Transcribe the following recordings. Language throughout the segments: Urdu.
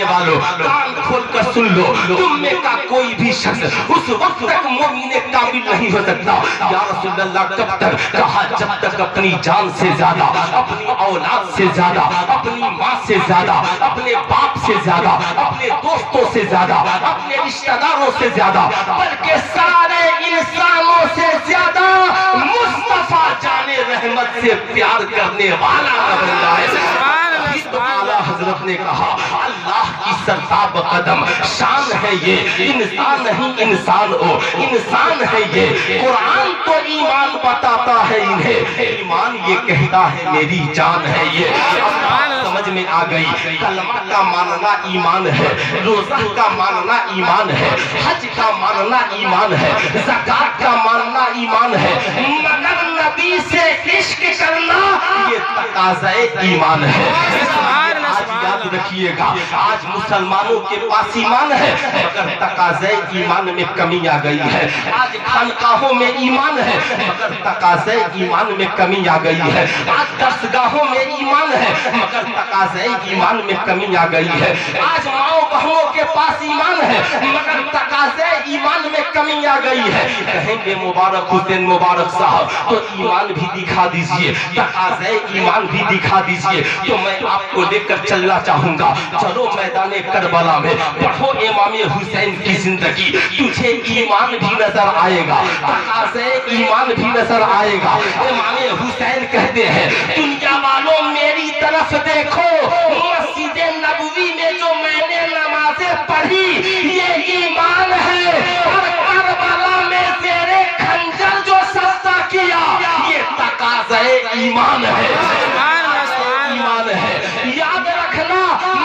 ماننے والوں کان کھول کر سن لو، تم میں کا کوئی بھی شخص اس وقت تک مومن کامل نہیں ہو سکتا۔ یا رسول اللہ کب تک؟ کہا جب تک اپنی جان سے زیادہ، اپنی اولاد سے زیادہ، اپنی ماں سے زیادہ، اپنے باپ سے زیادہ، اپنے دوستوں سے زیادہ، اپنے رشتہ داروں سے زیادہ، بلکہ سارے انسانوں سے زیادہ مصطفیٰ جان رحمت سے پیار کرنے والا بندہ ہے۔ تو اعلیٰ حضرت نے کہا اللہ کی سرتاب قدم شان ہے یہ، انسان نہیں انسان ہو، انسان ہے یہ۔ قرآن تو ایمان بتاتا ہے انہیں، ایمان یہ کہتا ہے میری جان ہے یہ۔ سمجھ میں آ گئی، کلمہ کا ماننا ایمان ہے، روزہ کا ماننا ایمان ہے، حج کا ماننا ایمان ہے، زکات کا ماننا ایمان ہے، مگر نبی سے عشق کرنا یہ تقاضۂ ایمان ہے۔ آج یاد رکھیے گا، آج مسلمانوں کے پاس ایمان ہے مگر تقاضۂ ایمان میں کمی آ گئی ہے۔ آج خانقاہوں میں ایمان ہے مگر تقاضۂ ایمان میں کمی آ گئی ہے۔ آج درسگاہوں میں ایمان ہے مگر تقاضۂ ایمان میں کمی آ گئی ہے۔ آج ماؤں بہنوں کے پاس ایمان ہے مگر تقاضۂ ایمان میں کمی آ گئی ہے۔ کہیں گے مبارک حسین مبارک صاحب تو ایمان بھی دکھا دیجئے، تقاضۂ ایمان بھی دکھا دیجئے۔ تو میں آپ کو لے کر چلنا چاہوں گا، چلو میدان کربلا میں، پڑھو امام حسین کی زندگی، تجھے ایمان بھی نظر آئے گا، تقاضۂ ایمان بھی نظر آئے گا۔ امام حسین کہتے ہیں دنیا والوں میری طرف دیکھو، مسجد نبوی میں جو میں نے نمازیں پڑھی یہ ایمان ہے، اور کربلا میں زیر خنجر جو سجدہ کیا یہ تقاضۂ ایمان ہے، ایمان ہے۔ یاد رکھنا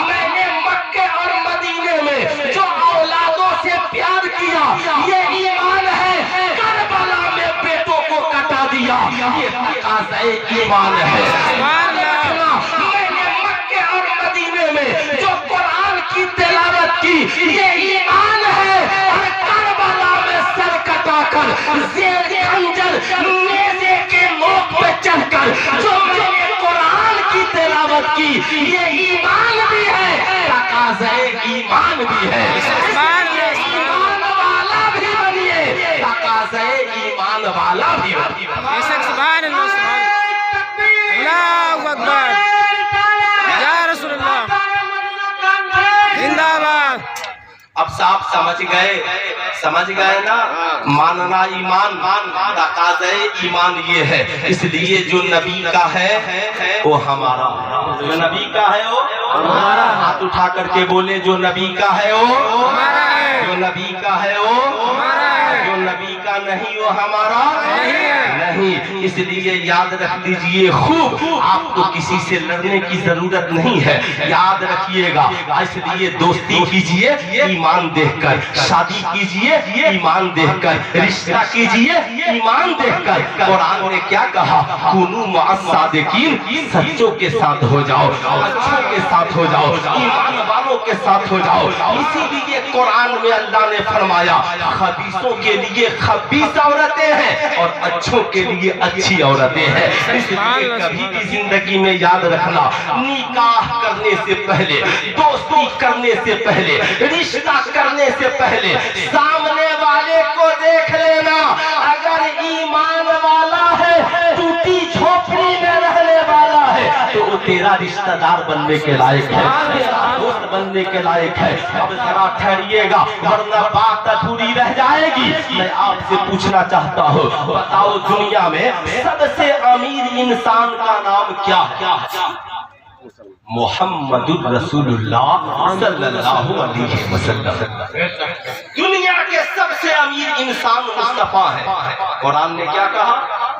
میں نے مکے اور مدینے میں جو اولادوں سے پیار کیا یہ ایمان ہے، کربلا میں بیٹوں کو کٹا دیا یہ تقاضۂ ایمان ہے۔ یاد رکھنا میں نے مکے اور مدینے میں جو قرآن کی تلاوت کی یہ ایمان ہے، اور کربلا میں سر کٹا کر زیر خنجر نیزے کے نوک پہ چڑھ کر جو میں نے قرآن کی تلاوت کی یہ ایمان بھی ہے، تقاضۂ ایمان بھی ہے۔ ایمان والا بھی بنیے، تقاضۂ ایمان والا بھی بنیے۔ سبحان اللہ، سبحان اللہ اکبر، یا رسول اللہ زندہ باد۔ اب صاحب سمجھ گئے نا، ماننا ایمان، تقاضۂ ایمان یہ ہے۔ اس لیے جو نبی کا ہے وہ ہمارا، جو نبی کا ہے وہ ہمارا۔ ہاتھ اٹھا کر کے بولے جو نبی کا ہے وہ ہمارا، جو نبی کا ہے وہ ہمارا، جو نبی کا نہیں وہ ہمارا نہیں۔ اس لیے یاد رکھ دیجئے خوب، آپ کو کسی سے لڑنے کی ضرورت نہیں ہے، یاد رکھیے گا۔ اس لیے دوستی کیجئے ایمان دیکھ کر، شادی کیجئے ایمان دیکھ کر، رشتہ کیجئے ایمان دیکھ کر۔ قرآن نے کیا کہا؟ کونوا مع الصادقین، سچوں کے ساتھ ہو جاؤ، اچھوں کے ساتھ ہو جاؤ، ایمان والوں کے ساتھ ہو جاؤ۔ اسی لیے قرآن میں اللہ نے فرمایا خبیثوں کے لیے خبیث عورتیں ہیں اور اچھوں کے لیے اچھی عورتیں ہیں۔ اس لیے کبھی بھی زندگی میں یاد رکھنا، نکاح کرنے سے پہلے، دوستی کرنے سے پہلے، رشتہ کرنے سے پہلے سامنے والے کو دیکھ لینا، اگر ایمان والا ہے، ٹوٹی جھوپڑی میں رہنے والا ہے تو وہ تیرا رشتہ دار بننے کے لائق ہے، تیرا دوست بننے کے لائق ہے۔ اب ذرا ٹھہریے گا ورنہ بات ادھوری رہ جائے گی۔ میں آپ سے پوچھنا چاہتا ہوں، بتاؤ دنیا میں سب سے امیر انسان کا نام کیا ہے؟ محمد الرسول اللہ صلی اللہ علیہ وسلم۔ دنیا کے سب سے امیر انسان مصطفیٰ ہے۔ قرآن نے کیا کہا؟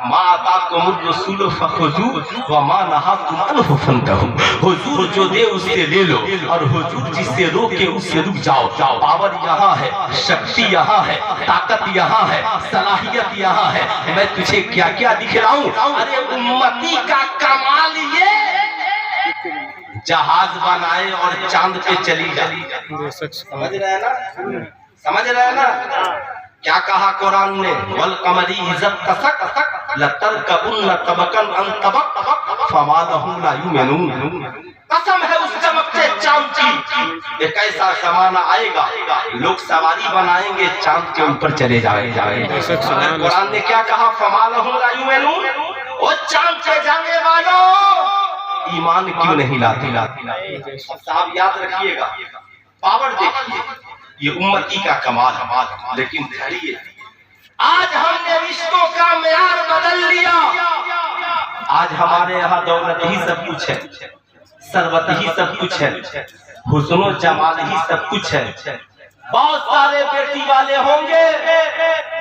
ما آتاکم الرسول فخذوہ وما نہاکم عنہ فانتہوا۔ حضور جو دے اس سے لے لو، اور حضور جس سے روکے اس سے رک جاؤ۔ پاور یہاں ہے، شکتی یہاں ہے، طاقت یہاں ہے، صلاحیت یہاں ہے۔ میں تجھے کیا کیا دکھلاؤں؟ ارے امتی کا کمال یہ جہاز بنائے اور چاند پہ چلی جائے۔ سمجھ رہے ہیں نا؟ سمجھ رہے ہیں نا؟ کیا کہا قرآن نے؟ والقمر اذا اتسق لترکبن طبقا عن طبق فما لهم لا يؤمنون. قسم ہے اس چمکتے چاند کی، ایک ایسا زمانہ آئے گا لوگ سواری بنائیں گے چاند کے اوپر چلے جائیں گے. قرآن نے کیا کہا؟ فما لهم لا يؤمنون. وہ چاند پہ جانے والوں ایمان کیوں نہیں لاتے؟ صاحب یاد رکھیے گا، پاور دیکھیے، یہ امتی کا کمال ہے. لیکن ٹھہریے، آج ہم نے رشتوں کا معیار بدل لیا. آج ہمارے یہاں دولت ہی سب کچھ ہے، ثروت ہی سب کچھ ہے، حسن و جمال ہی سب کچھ ہے. بہت سارے بیٹی والے ہوں گے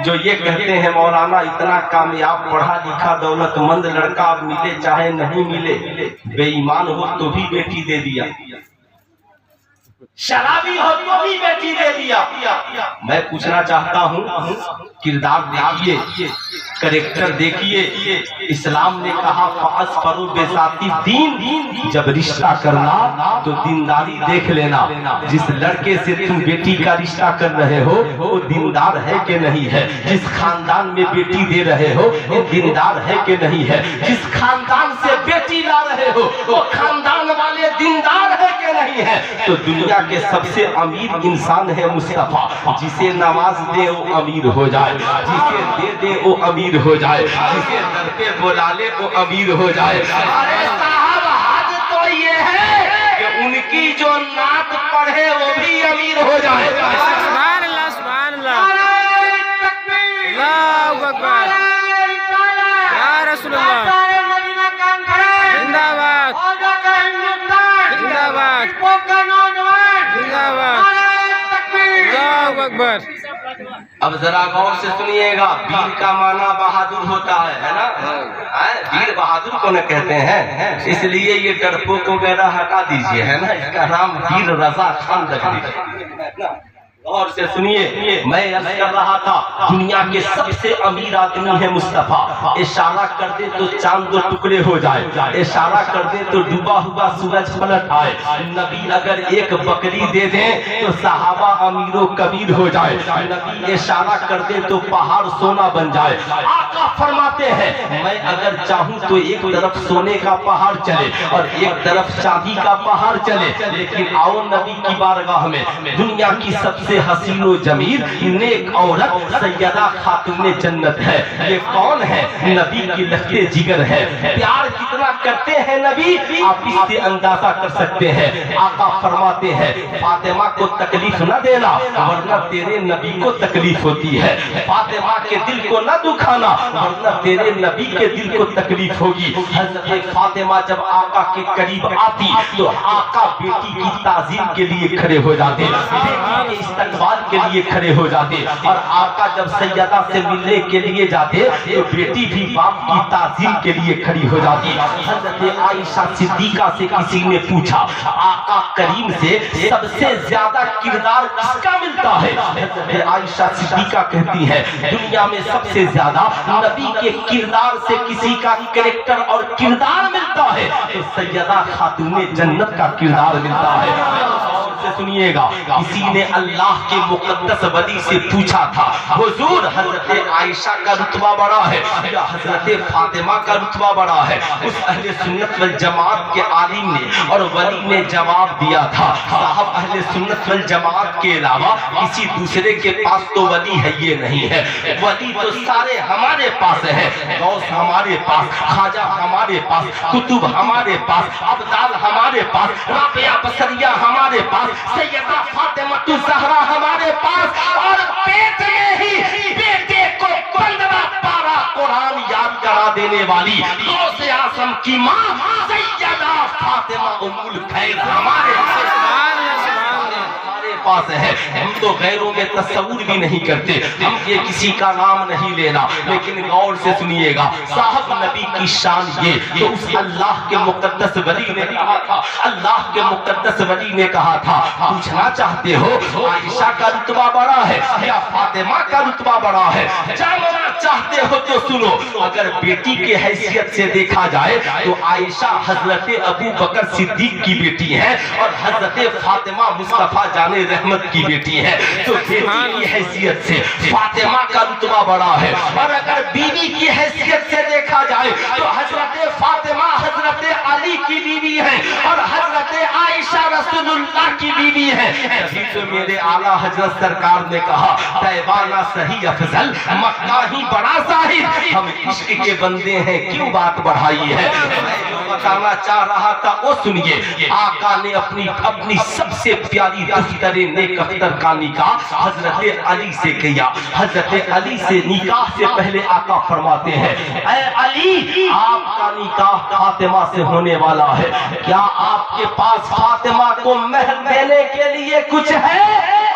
جو یہ کہتے ہیں مولانا اتنا کامیاب پڑھا لکھا دولت مند لڑکا اب ملے چاہے نہیں ملے، بے ایمان ہو تو بھی بیٹی دے دیا، شرابی ہو تو بھی بیٹی دے دیا. میں پوچھنا چاہتا ہوں، کردار دیکھیے، کریکٹر دیکھیے. اسلام نے کہا فَأَسْفَرُ بِذَاتِ الدِّین، جب رشتہ کرنا تو دینداری دیکھ لینا. جس لڑکے سے تم بیٹی کا رشتہ کر رہے ہو وہ دیندار ہے کہ نہیں ہے؟ جس خاندان میں بیٹی دے رہے ہو وہ دیندار ہے کہ نہیں ہے؟ جس خاندان سے بیٹی لا رہے ہو وہ خاندان والے دیندار ہے کہ نہیں ہے؟ تو دنیا کے سب سے امیر انسان ہے مصطفیٰ. جسے نماز دے وہ امیر ہو جائے، جسے دے دے وہ امیر ہو جائے، جسے در پہ بلا لے وہ امیر ہو جائے. ارے صاحب حد تو یہ ہے کہ ان کی جو نعت پڑھے وہ بھی امیر ہو جائے. سبحان اللہ، سبحان اللہ، اللہ اکبر، یا رسول اللہ، زندہ باد، زندہ باد، زندہ باد، اللہ اکبر. اب ذرا غور سے سنیے گا، ویر کا معنی بہادر ہوتا ہے نا؟ ویر بہادر کو نہ کہتے ہیں، اس لیے یہ ڈرپوک وغیرہ ہٹا دیجئے، ہے نا؟ اس کا نام ویر رضا خان رکھ دیجئے. غور سے سنیے، میں عرض کر رہا تھا دنیا کے سب سے امیر آدمی ہے مصطفیٰ. اشارہ کر دے تو چاند دو ٹکڑے ہو جائے، اشارہ کر دے تو ڈوبا ہوا سورج پلٹ آئے. نبی اگر ایک بکری دے دیں تو صحابہ امیر و کبیر ہو جائے. نبی اشارہ کر دے تو پہاڑ سونا بن جائے. آقا فرماتے ہیں میں اگر چاہوں تو ایک طرف سونے کا پہاڑ چلے اور ایک طرف چاندی کا پہاڑ چلے. لیکن آؤ نبی کی بارگاہ میں، دنیا کی سب سے حسین و جمیل نیک عورت سیدہ خاتون جنت ہے. یہ کون ہے؟ نبی کی لختے جگر ہے. پیار کتنا کرتے ہیں نبی آپ اس سے اندازہ کر سکتے ہیں. آقا فرماتے ہیں فاطمہ کو تکلیف نہ دینا ورنہ تیرے نبی کو تکلیف ہوتی ہے. فاطمہ کے دل کو نہ دکھانا ورنہ تیرے نبی کے دل کو تکلیف ہوگی. حضرت فاطمہ جب آقا کے قریب آتی تو آقا بیٹی کی تعظیم کے لیے کھڑے ہو جاتے، بیٹی کے استقبال کے لیے کھڑے ہو جاتے. اور آقا جب سیدہ سے ملنے کے لیے جاتے تو بیٹی بھی باپ کی تعظیم کے لیے کھڑی ہو جاتی. حضرت عائشہ صدیقہ سے کسی نے پوچھا آقا کریم سے سب سے زیادہ کردار کس کا ملتا ہے؟ حضرت عائشہ صدیقہ کہتی ہے دنیا میں سب سے زیادہ نبی کے کردار سے کسی کا کریکٹر اور کردار ملتا ہے تو سیدہ خاتون جنت کا کردار ملتا ہے. سنیے گا، کسی نے اللہ کے مقدس ولی سے پوچھا تھا حضور حضرت عائشہ کا رتبہ بڑا ہے یا حضرت فاطمہ کا رتبہ بڑا ہے؟ اس اہل سنت والجماعت کے عالم نے اور ولی نے جواب دیا تھا صاحب اہل سنت والجماعت کے علاوہ کسی دوسرے کے پاس تو ولی ہے یہ نہیں ہے. ولی تو سارے ہمارے پاس ہے، غوث ہمارے پاس، خواجہ ہمارے پاس، قطب ہمارے پاس، ابدال ہمارے پاس، رابعہ بصریہ ہمارے پاس، سیدہ فاطمہ الزہرا ہمارے پاس. اور پیٹ میں ہی بیٹے کو 15 پارہ قرآن یاد کرا دینے والی غوث اعظم کی ماں سیدہ فاطمہ ام الخیر ہمارے پاس ہے. ہم تو غیروں میں تصور بھی نہیں کرتے، ہم یہ کسی کا نام نہیں لینا. لیکن غور سے سنیے گا صاحب نبی کی شان یہ تو اس اللہ کے مقدس ولی نے کہا تھا، اللہ کے مقدس ولی نے کہا تھا پوچھنا چاہتے ہو عائشہ کا رتبہ بڑا ہے یا فاطمہ کا رتبہ بڑا ہے؟ جاننا چاہتے ہو تو سنو، اگر بیٹی کی حیثیت سے دیکھا جائے تو عائشہ حضرت ابو بکر صدیق کی بیٹی ہے اور حضرت فاطمہ مصطفیٰ جانے احمد کی بیٹی ہے تو بیٹی کی حیثیت سے فاطمہ کا رتبہ بڑا ہے، اور اگر بیوی کی حیثیت سے دیکھا جائے تو حضرت فاطمہ حضرت علی کی بیوی ہے اور حضرت عائشہ رسول اللہ کی بیوی ہے۔ اسی تو میرے اعلیٰ حضرت سرکار نے کہا طیبہ نہ صحیح افضل، مکہ ہی بڑا زاہد، ہم عشق کے بندے ہیں کیوں بات بڑھائی ہے۔ بتانا چاہ رہا تھا وہ سنیے، آقا نے اپنی سب سے پیاری دختر نیک اختر کا نکاح حضرت علی سے کیا۔ حضرت علی سے نکاح سے پہلے آقا فرماتے ہیں اے علی آپ کا نکاح فاطمہ سے ہونے والا ہے، کیا آپ کے پاس فاطمہ کو مہر دینے کے لیے کچھ ہے؟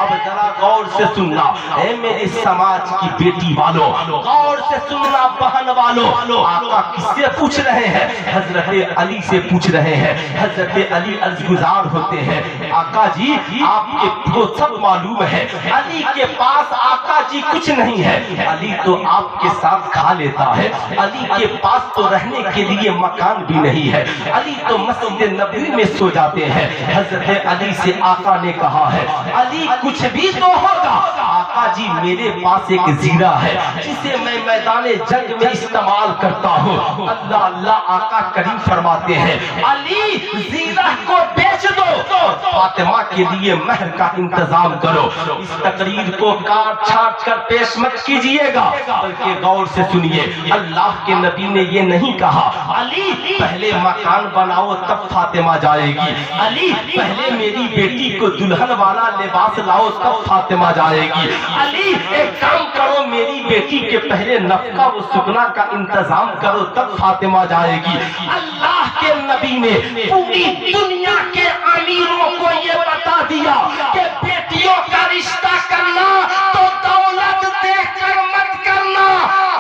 اب ذرا غور سے سننا اے میرے سماج کی بیٹی والوں، غور سے سننا بہن والوں، آقا کس سے پوچھ رہے ہیں؟ حضرت علی سے پوچھ رہے ہیں۔ حضرت علی عرضگزار ہوتے ہیں آقا جی آپ کو سب معلوم ہے علی کے پاس آقا جی کچھ نہیں ہے، علی تو آپ کے ساتھ کھا لیتا ہے، علی کے پاس تو رہنے کے لیے مکان بھی نہیں ہے، علی تو مسجد نبوی میں سو جاتے ہیں۔ حضرت علی سے آقا نے کہا ہے علی کچھ بھی تو ہوگا، آقا جی میرے پاس ایک زیرہ ہے جسے میں میدان جنگ میں استعمال کرتا ہوں۔ اللہ اللہ آقا کریم فرماتے ہیں علی زیرہ کو بیچ دو اور فاطمہ کے لیے مہر کا انتظام کرو۔ اس تقریر کو کاٹ چھاٹ کر پیش مت کیجئے گا بلکہ غور سے سنیے، اللہ کے نبی نے یہ نہیں کہا علی پہلے مکان بناؤ تب فاطمہ جائے گی، علی پہلے میری بیٹی کو دلہن والا لباس لاؤ تب فاطمہ جائے گی، علی ایک کام کرو میری بیٹی کے پہلے نفقہ و سکنا کا انتظام کرو تب فاطمہ جائے گی۔ اللہ کے نبی نے پوری دنیا کے امیروں کو یہ بتا دیا کہ بیٹیوں کا رشتہ کرنا تو دولت دیکھ کر مت کرنا،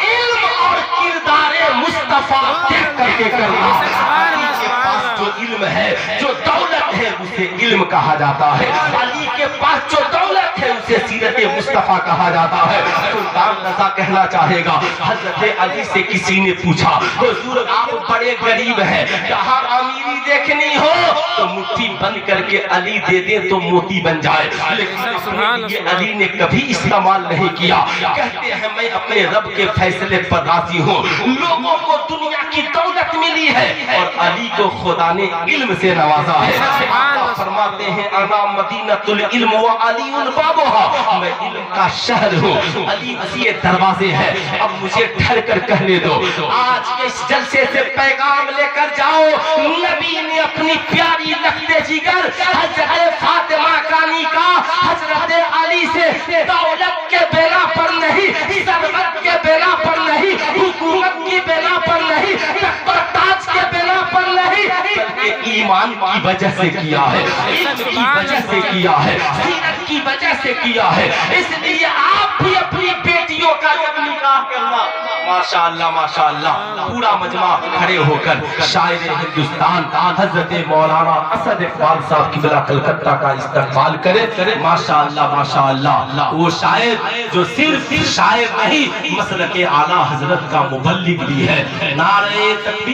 علم اور کردار مصطفیٰ دیکھ کر کے کرنا۔ علی کے پاس جو علم ہے جو دولت ہے اسے علم کہا جاتا ہے، علی کے پاس جو دولت ہے اسے سیرت مصطفیٰ کہا جاتا ہے۔ سلطان رضا کہنا چاہے گا حضرت علی سے کسی نے پوچھا حضور آپ بڑے غریب ہیں، کہاں امیری دیکھنی ہو تو مٹھی بند کر کے علی دے دیں تو موتی بن جائے، لیکن یہ علی نے کبھی استعمال نہیں کیا۔ کہتے ہیں میں اپنے رب کے فیصلے پر راضی ہوں، لوگوں کو دنیا کی دولت ملی ہے اور علی کو خدا نے علم سے نوازا ہے۔ فرماتے ہیں انا مدینۃ العلم وعلی بابها، میں علم کا شہر ہوں، علی اسی دروازے ہے۔ اب مجھے ٹھہر کر کہنے دو، آج کے اس جلسے سے پیغام لے کر جاؤ، نبی نے اپنی پیاری لخت جگر حضرت فاطمہ کا نکاح حضرت علی سے دولت کے بنا پر نہیں، ثروت کے بنا پر نہیں، حکومت کی بنا پر نہیں، تخت و تاج کے بنا پر نہیں، بلکہ ایمان کی وجہ سے کیا ہے، علم کی وجہ سے کیا ہے، سیرت کی وجہ سے کیا ہے۔ اس لیے آپ بھی اپنی بیٹیوں کا جب نکاح کرنا، ماشاءاللہ ماشاءاللہ پورا مجمع کھڑے ہو کر شاعر ہندوستان حضرت مولانا اسد اقبال صاحب قبلہ کلکتہ کا استقبال کرے۔ ماشاءاللہ ماشاءاللہ وہ شاعر جو صرف شاعر نہیں مسلک اعلیٰ حضرت کا مبلغ بھی ہے۔ نعرہ تکبیر